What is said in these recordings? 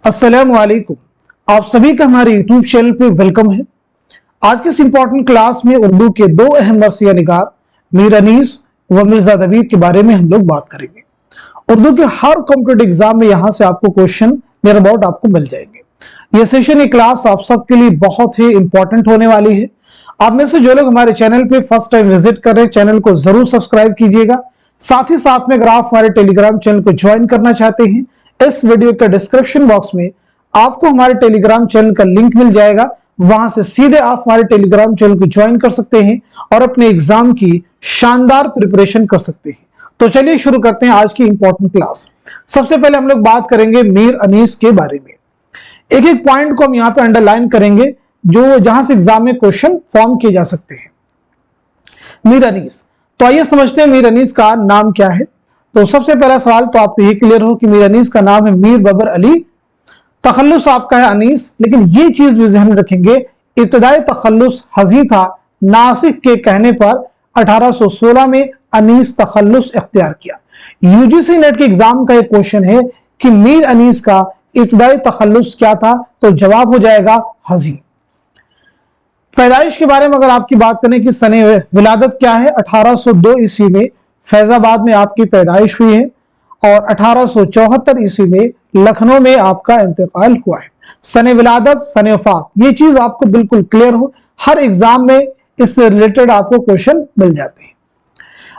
अस्सलामु अलैकुम। आप सभी का हमारे यूट्यूब चैनल पे वेलकम है। आज के इस इंपॉर्टेंट क्लास में उर्दू के दो अहम मरसिया निगार मीर अनीस व मिर्जा दबीर के बारे में हम लोग बात करेंगे। उर्दू के हर कॉम्पिटेटिव एग्जाम में यहाँ से आपको क्वेश्चन नियर अबाउट आपको मिल जाएंगे। ये सेशन, ये क्लास आप सबके लिए बहुत ही इंपॉर्टेंट होने वाली है। आप में से जो लोग हमारे चैनल पे फर्स्ट टाइम विजिट कर रहे हैं, चैनल को जरूर सब्सक्राइब कीजिएगा। साथ ही साथ में अगर आप हमारे टेलीग्राम चैनल को ज्वाइन करना चाहते हैं, इस वीडियो के डिस्क्रिप्शन बॉक्स में आपको हमारे टेलीग्राम चैनल का लिंक मिल जाएगा। वहां से सीधे आप हमारे टेलीग्राम चैनल को ज्वाइन कर सकते हैं और अपने एग्जाम की शानदार प्रिपरेशन कर सकते हैं। तो चलिए शुरू करते हैं आज की इंपॉर्टेंट क्लास। सबसे पहले हम लोग बात करेंगे मीर अनीस के बारे में। एक एक पॉइंट को हम यहाँ पे अंडरलाइन करेंगे जो जहां से एग्जाम में क्वेश्चन फॉर्म किए जा सकते हैं। मीर अनीस, तो आइए समझते हैं मीर अनीस का नाम क्या है। तो सबसे पहला सवाल तो आपको ये क्लियर हो कि मीर अनीस का नाम है मीर बबर अली। तखल्लुस आपका है अनीस, लेकिन ये चीज भी ध्यान रखेंगे, इब्तदाई तखल्लुस हजी था। नासिक के कहने पर 1816 में अनीस तखल्लुस इख्तियार किया। यूजीसी नेट के एग्जाम का एक क्वेश्चन है कि मीर अनीस का इब्तदाई तखल्लुस क्या था, तो जवाब हो जाएगा हजी। पैदाइश के बारे में अगर आपकी बात करें कि सने विलादत क्या है, 1802 ईस्वी में फैजाबाद में आपकी पैदाइश हुई है और 1874 ईस्वी में लखनऊ में आपका इंतकाल हुआ है। सने विलादत, सने वफात, ये चीज आपको बिल्कुल क्लियर हो। हर एग्जाम में इससे रिलेटेड आपको क्वेश्चन मिल जाते हैं।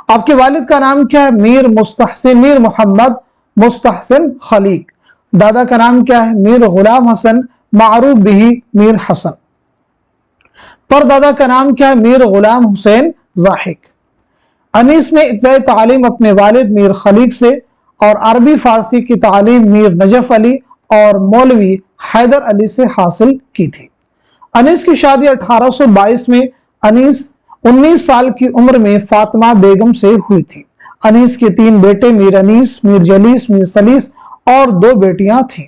आपके वालिद का नाम क्या है? मीर मुस्तहसिन, मीर मोहम्मद मुस्तहसिन खलीक। दादा का नाम क्या है? मीर गुलाम हसन मारूफ बिही मीर हसन। परदादा का नाम क्या है? मीर गुलाम हुसैन जाहिक। अनीस ने इब्तिदाई तालीम अपने वालिद मीर खलीक से और अरबी फारसी की तालीम मीर नजफ अली और मौलवी हैदर अली से हासिल की थी। अनीस की शादी 1822 में अनीस 19 साल की उम्र में फातिमा बेगम से हुई थी। अनीस के 3 बेटे मीर अनीस, मीर जलीस, मीर सलीस और 2 बेटियां थीं।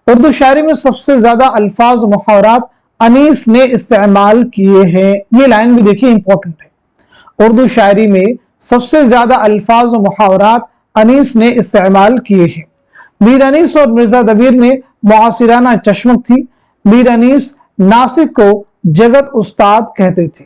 उर्दू शायरी में सबसे ज्यादा अल्फाज मुहावरात अनीस ने इस्तेमाल किए हैं। ये लाइन भी देखिए इंपॉर्टेंट है। उर्दू शायरी में सबसे ज्यादा अल्फाज और मुहावरात अनीस ने इस्तेमाल किए हैं। मीर अनीस और मिर्जा दबीर में मुआसिराना चश्मक थी। मीर अनीस नासिक को जगत उस्ताद कहते थे।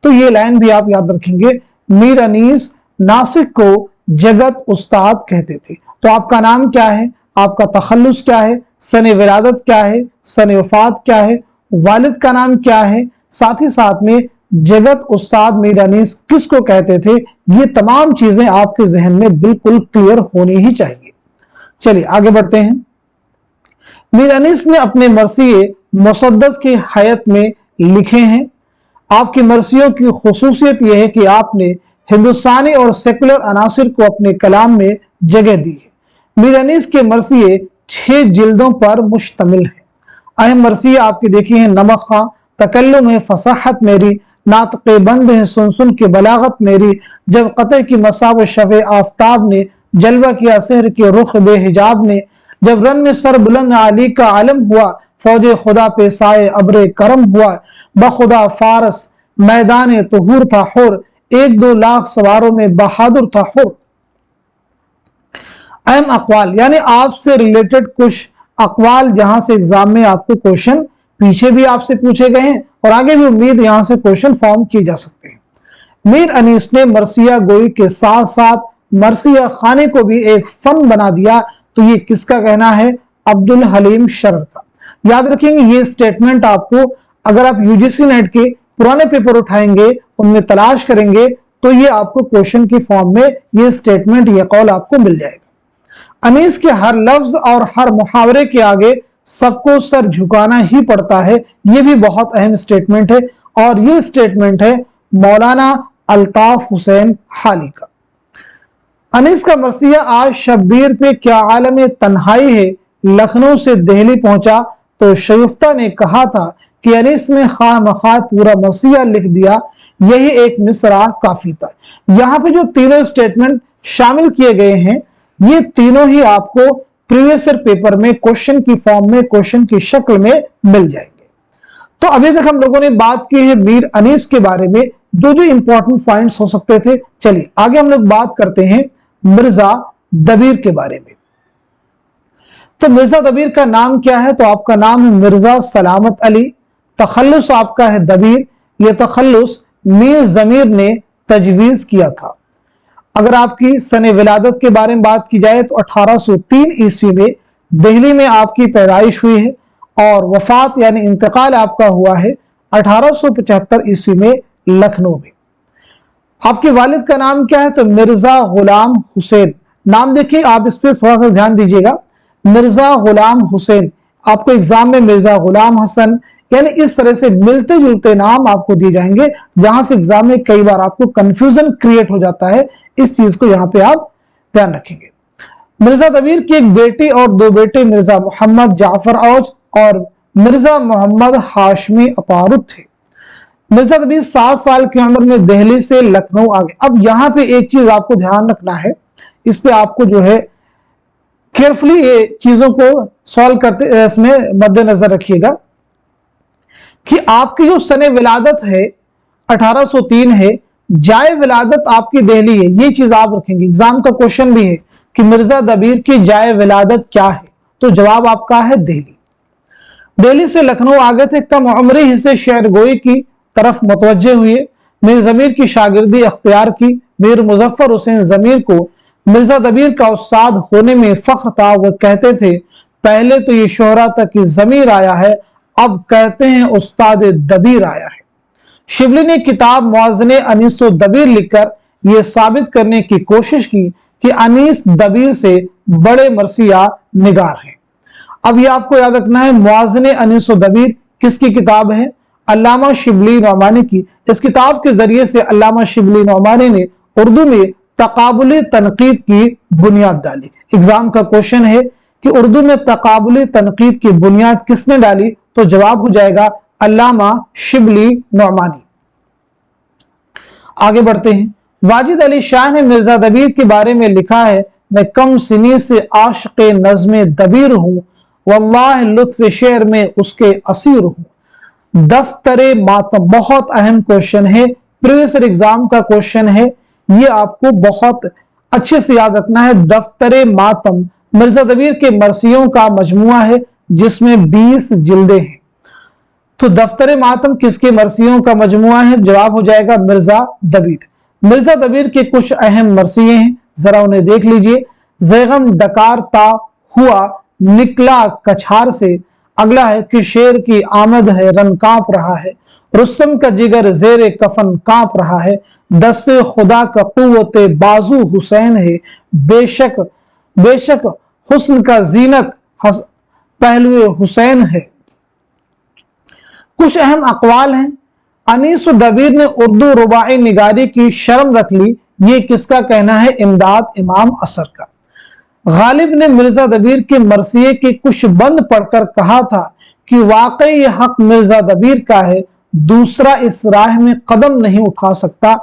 तो ये लाइन भी आप याद रखेंगे, मीर अनीस नासिक को जगत उस्ताद कहते थे। तो आपका नाम क्या है, आपका तखल्लुस क्या है, सने विलादत क्या है, सने वफात क्या है, वालिद का नाम क्या है, साथ ही साथ में जगत उस्ताद मीर अनीस किसको कहते थे, ये तमाम चीजें आपके जहन में बिल्कुल क्लियर होनी ही चाहिए। चलिए आगे बढ़ते हैं। मीर अनीस ने अपने मरसिये मुसद्दस की हयात में लिखे हैं। आपकी मरसियों की खुसूसियत यह है कि आपने हिंदुस्तानी और सेकुलर अनासिर को अपने कलाम में जगह दी है। मीर अनीस के मरसिये 6 जिल्दों पर मुश्तमिल है। अहम मरसिया आपकी देखी है, नमक खां, तकल्लुम है फसाहत मेरी, नातक़े बंद है सुन सुन के बलागत मेरी, जब कते की मसाब शफ़े आफ्ताब ने, जलवा किया सहर के रुख बेहिजाब ने, जब रन में सर बुलंद अली का आलम हुआ, फौज खुदा पे साए अब्रे करम हुआ, बखुदा फारस मैदान तुहूर था हुर, 1-2 लाख सवारों में बहादुर था हुर। अहम अक़वाल यानी आपसे रिलेटेड कुछ अक़वाल जहां से एग्जाम में आपको क्वेश्चन पीछे भी आपसे पूछे गए हैं और आगे भी उम्मीद यहां से क्वेश्चन फॉर्म किए जा सकते हैं। मीर अनीस ने मरसिया गोई के साथ साथ मरसिया खाने को भी एक फन बना दिया। तो ये किसका कहना है? अब्दुल हलीम शरर का। याद रखेंगे ये स्टेटमेंट आपको, अगर आप यूजीसी नेट के पुराने पेपर उठाएंगे, उनमें तलाश करेंगे, तो ये आपको क्वेश्चन की फॉर्म में ये स्टेटमेंट, ये कौल आपको मिल जाएगा। अनीस के हर लफ्ज और हर मुहावरे के आगे सबको सर झुकाना ही पड़ता है। यह भी बहुत अहम स्टेटमेंट है और यह स्टेटमेंट है मौलाना अल्ताफ हुसैन हाली का। अनीस का मरसिया आज शब्बीर पे क्या आलम तन्हाई है, लखनऊ से दिल्ली पहुंचा तो शयुफ्ता ने कहा था कि अनीस ने खा मखा पूरा मरसिया लिख दिया, यही एक मिसरा काफी था। यहां पे जो तीनों स्टेटमेंट शामिल किए गए हैं, ये तीनों ही आपको प्रीवियस ईयर पेपर में क्वेश्चन की फॉर्म में, क्वेश्चन की शक्ल में मिल जाएंगे। तो अभी तक हम लोगों ने बात की है मीर अनीस के बारे में, जो जो इंपॉर्टेंट पॉइंट्स हो सकते थे। चलिए आगे हम लोग बात करते हैं मिर्जा दबीर के बारे में। तो मिर्जा दबीर का नाम क्या है? तो आपका नाम है मिर्जा सलामत अली। तखल्लुस आपका है दबीर। यह तखल्लुस मीर जमीर ने तजवीज किया था। अगर आपकी सने विलादत के बारे में बात की जाए तो 1803 ईस्वी में दिल्ली में आपकी पैदाइश हुई है और वफात यानी इंतकाल आपका हुआ है 1875 ईस्वी में लखनऊ में। आपके वालिद का नाम क्या है? तो मिर्जा गुलाम हुसैन। नाम देखिए, आप इस पर थोड़ा सा ध्यान दीजिएगा, मिर्जा गुलाम हुसैन। आपको एग्जाम में मिर्जा गुलाम हसन यानी इस तरह से मिलते जुलते नाम आपको दिए जाएंगे, जहां से एग्जाम में कई बार आपको कंफ्यूजन क्रिएट हो जाता है। इस चीज को यहां पे आप ध्यान रखेंगे। मिर्जा दबीर की एक बेटी और दो बेटे मिर्जा मोहम्मद जाफर औज और मिर्जा मोहम्मद हाशमी अपारुद थे। मिर्जा दबीर 7 साल की उम्र में दिल्ली से लखनऊ आ गए। अब यहां पे एक चीज आपको ध्यान रखना है, इस पे आपको जो है केयरफुली ये चीजों को सॉल्व करते इसमें मद्देनजर रखिएगा कि आपकी जो सने विलादत है 1803 है, जाए विलादत आपकी दिल्ली है। ये चीज आप रखेंगे, एग्जाम का क्वेश्चन भी है कि मिर्जा दबीर की जाए विलादत क्या है, तो जवाब आपका है दिल्ली। दिल्ली से लखनऊ आ गए थे, कम उम्री ही से शेर गोई की तरफ मुतवज्जे हुए। मीर जमीर की शागिर्दी अख्तियार की। मीर मुजफ्फर हुसैन जमीर को मिर्जा दबीर का उस्ताद होने में फख्र था। वह कहते थे, पहले तो ये शोहरा तक कि जमीर आया है, अब कहते हैं उस्ताद दबीर आया है। शिबली ने किताब मुआज़ने अनीस व दबीर लिखकर यह साबित करने की कोशिश की कि अनीस दबीर से बड़े मरसिया निगार हैं। अब यह आपको याद रखना है, मुआज़ने अनीस व दबीर किसकी किताब है? अल्लामा शिबली नौमानी की। इस किताब के जरिए से अल्लामा शिबली नौमानी ने उर्दू में तकाबुली तनकीद की बुनियाद डाली। एग्जाम का क्वेश्चन है कि उर्दू में तकाबुली तनकीद की बुनियाद किसने डाली? तो जवाब हो जाएगा अल्लामा शिबली नौमानी। आगे बढ़ते हैं। वाजिद अली शाह ने मिर्जा दबीर के बारे में लिखा है, मैं कम सिनी से आशिक़ नज़्म दबीर हूं, वल्लाह लुत्फ़ शेर में उसके असीर हूं। दफ्तरे मातम बहुत अहम क्वेश्चन है, प्रीवियस एग्जाम का क्वेश्चन है, ये आपको बहुत अच्छे से याद रखना है। दफ्तरे मातम मिर्जा दबीर के मरसियों का मजमुआ है जिसमें 20 जिल्दें हैं। तो दफ्तरे मातम किसके मरसियों का मजमुआ है? जवाब हो जाएगा मिर्जा दबीर। मिर्जा दबीर के कुछ अहम मरसिये हैं, जरा उन्हें देख लीजिए। ज़ैगम डकार ता हुआ निकला कछार से। अगला है कि शेर की आमद है रन कांप रहा है। रुस्तम का जिगर जेरे कफन कांप रहा है। दस्ते खुदा का कुव्वत बाजू हुसैन है। बेशक बेशक हुस्न का जीनत पहलुए हुसैन है। कुछ अहम अकवाल हैं। अनीस दबीर ने उर्दू रुबाई निगारी की शर्म रख ली, ये किसका कहना है? इमदाद इमाम असर का। गालिब ने मिर्जा दबीर के मरसिये के कुछ बंद पढ़कर कहा था कि वाकई ये हक मिर्जा दबीर का है, दूसरा इस राह में कदम नहीं उठा सकता।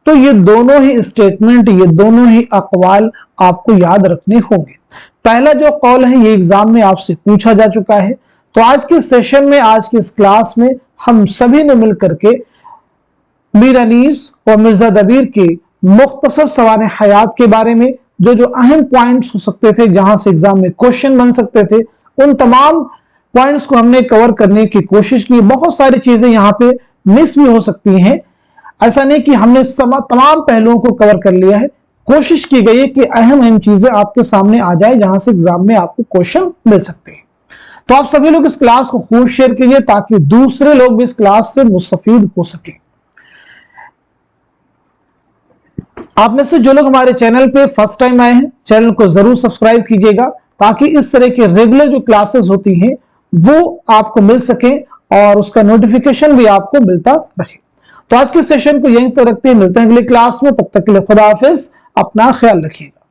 तो ये दोनों ही स्टेटमेंट, ये दोनों ही अकवाल आपको याद रखने होंगे। पहला जो कौल है ये एग्जाम में आपसे पूछा जा चुका है। तो आज के सेशन में, आज की इस क्लास में हम सभी ने मिलकर के मीर अनीस और मिर्जा दबीर के मुख्तसर सवाने हयात के बारे में जो अहम पॉइंट्स हो सकते थे, जहां से एग्जाम में क्वेश्चन बन सकते थे, उन तमाम पॉइंट्स को हमने कवर करने की कोशिश की। बहुत सारी चीजें यहाँ पे मिस भी हो सकती हैं, ऐसा नहीं कि हमने तमाम पहलुओं को कवर कर लिया है। कोशिश की गई है कि अहम चीजें आपके सामने आ जाए, जहां से एग्जाम में आपको क्वेश्चन मिल सकते हैं। तो आप सभी लोग इस क्लास को खूब शेयर कीजिए ताकि दूसरे लोग भी इस क्लास से मुस्तफीद हो सके। आप में से जो लोग हमारे चैनल पे फर्स्ट टाइम आए हैं, चैनल को जरूर सब्सक्राइब कीजिएगा ताकि इस तरह के रेगुलर जो क्लासेस होती हैं वो आपको मिल सके और उसका नोटिफिकेशन भी आपको मिलता रहे। तो आज के सेशन को यहीं तक रखते हैं, मिलते हैं अगले क्लास में। तब तक के लिए खुदा हाफिज, अपना ख्याल रखिएगा।